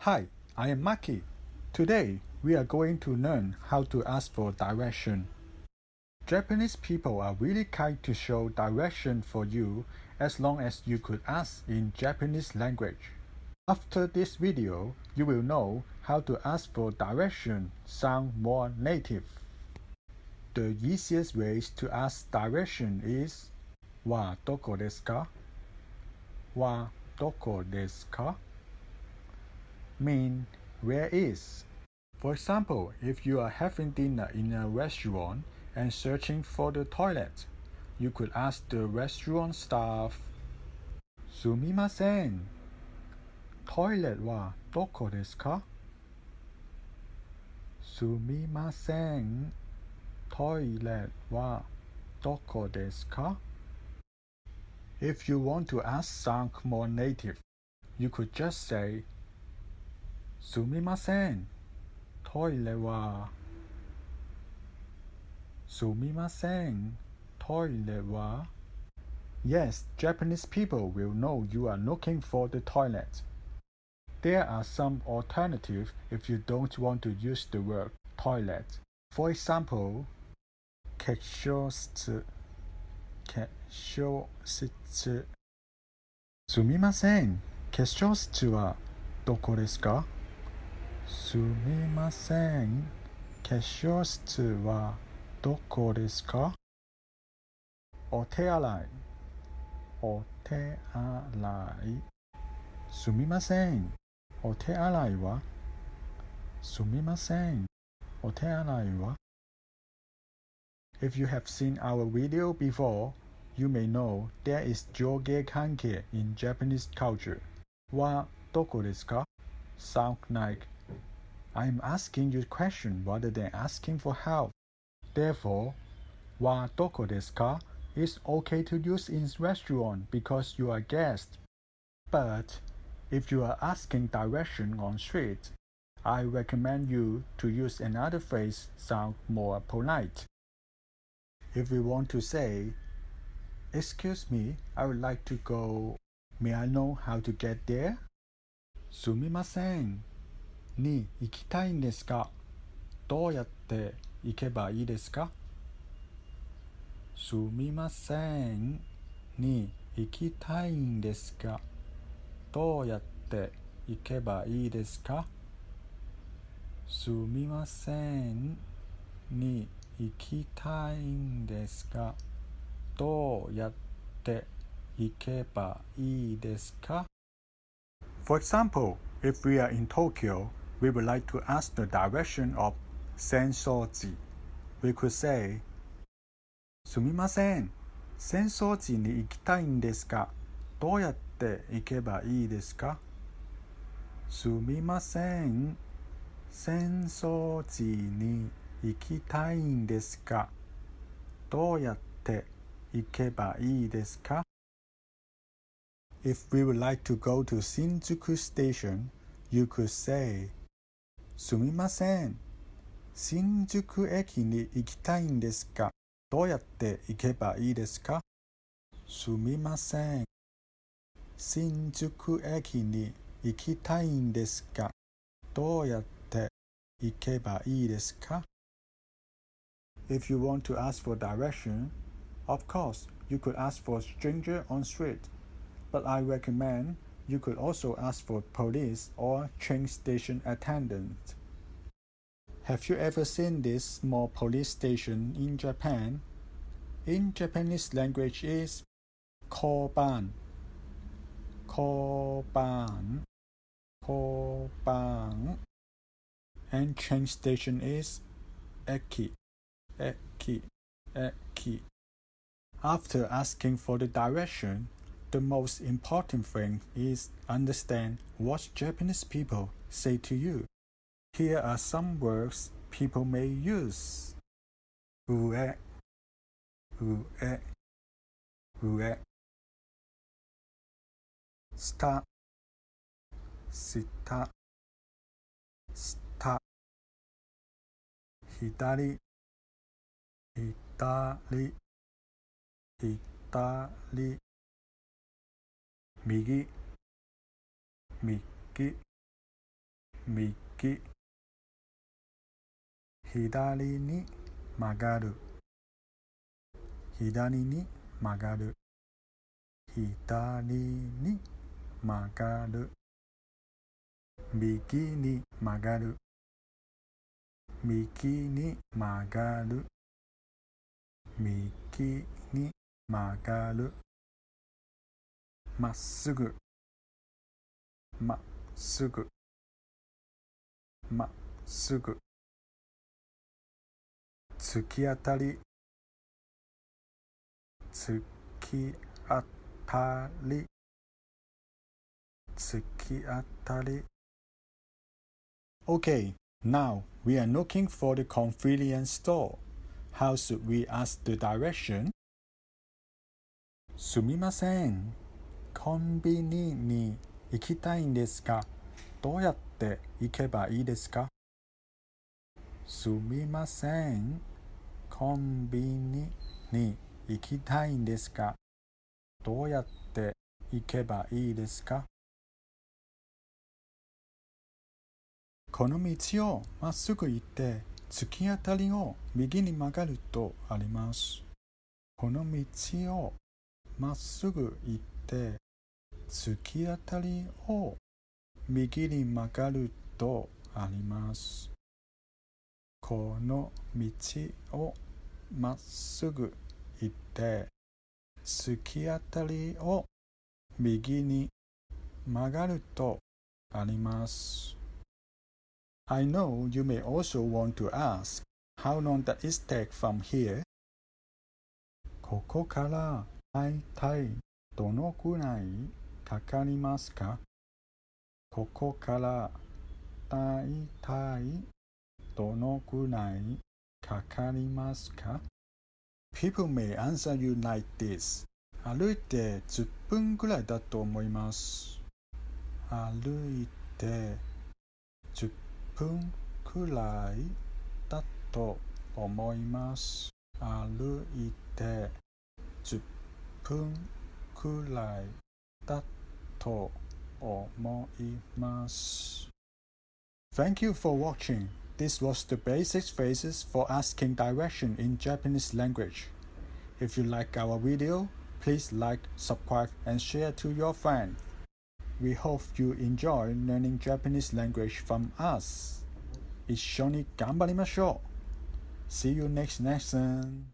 Hi, I am Maki. Today, we are going to learn how to ask for direction. Japanese people are really kind to show direction for you as long as you could ask in Japanese language. After this video, you will know how to ask for direction sound more native. The easiest ways to ask direction is wa doko desu ka? Wa doko desu ka? Mean where is. For example, if you are having dinner in a restaurant and searching for the toilet, you could ask the restaurant staff, すみません、トイレはどこですか？すみません、トイレはどこですか? If you want to ask sound more native, you could just say, すみません、トイレはすみません、トイレは Yes, Japanese people will know you are looking for the toilet. There are some alternatives if you don't want to use the word toilet. For example, 化粧室、化粧室。すみません、化粧室はどこですか？すみません、化粧室はどこですか？お手洗い、お手洗い。すみません、お手洗いは？すみません、お手洗いは？ If you have seen our video before, you may know there is 上下関係 in Japanese culture. はどこですか? Sound like I'm asking you a question rather than asking for help. Therefore, はどこですか is okay to use in restaurant because you are a guest. But if you are asking direction on street, I recommend you to use another phrase sound more polite. If we want to say, Excuse me, I would like to go. May I know how to get there? すみません。に行きたいんですか？どうやって行けばいいですか？すみません。に行きたいんですが、どうやって行けばいいですか？すみません。に行きたいんですが、どうやって行けばいいですか? For example, if we are in Tokyo, we would like to ask the direction of Sensoji. We could say, すみません。浅草寺に行きたいんですが、どうやって行けばいいですか？すみません。浅草寺に行きたいんですが、どうやって行けばいいですか? If we would like to go to Shinjuku Station, you could say, すみません。新宿駅に行きたいんですが、どうやって行けばいいですか？すみません。新宿駅に行きたいんですが、どうやって行けばいいですか? If you want to ask for direction, of course, you could ask for a stranger on street, but I recommend you could also ask for police or train station attendant. Have you ever seen this small police station in Japan? In Japanese language is 交番 交番 交番 and train station is 駅 駅 駅 After asking for the direction, the most important thing is understand what Japanese people say to you. Here are some words people may use. 上上上下下下左左左右右右左に曲がる左に曲がる左に曲がる右に曲がる右に曲がる右に曲がるまっすぐまっすぐまっすぐ突き当たり突き当たり突き当たり Okay, now we are looking for the convenience store. How should we ask the direction? すみません。コンビニに行きたいんですが、どうやって行けばいいですか？すみません。コンビニに行きたいんですが、どうやって行けばいいですか？この道をまっすぐ行って、突き当たりを右に曲がるとあります。この道をまっすぐ行って、突き当たりを右に曲がるとあります。この道をまっすぐ行って、突き当たりを右に曲がるとあります。I know you may also want to ask, how long does it take from here? ここからだいたいどのくらいかかりますか？ここからだいたいどのくらいかかりますか？ People may answer you like this. 歩いて10分くらいだと思います。歩いて10分くらいだと思います。歩いて10分くらいだと思います。Thank you for watching. This was the basic phrases for asking direction in Japanese language. If you like our video, please like, subscribe, and share to your friends. We hope you enjoy learning Japanese language from us. 一緒に頑張りましょう。See you next lesson.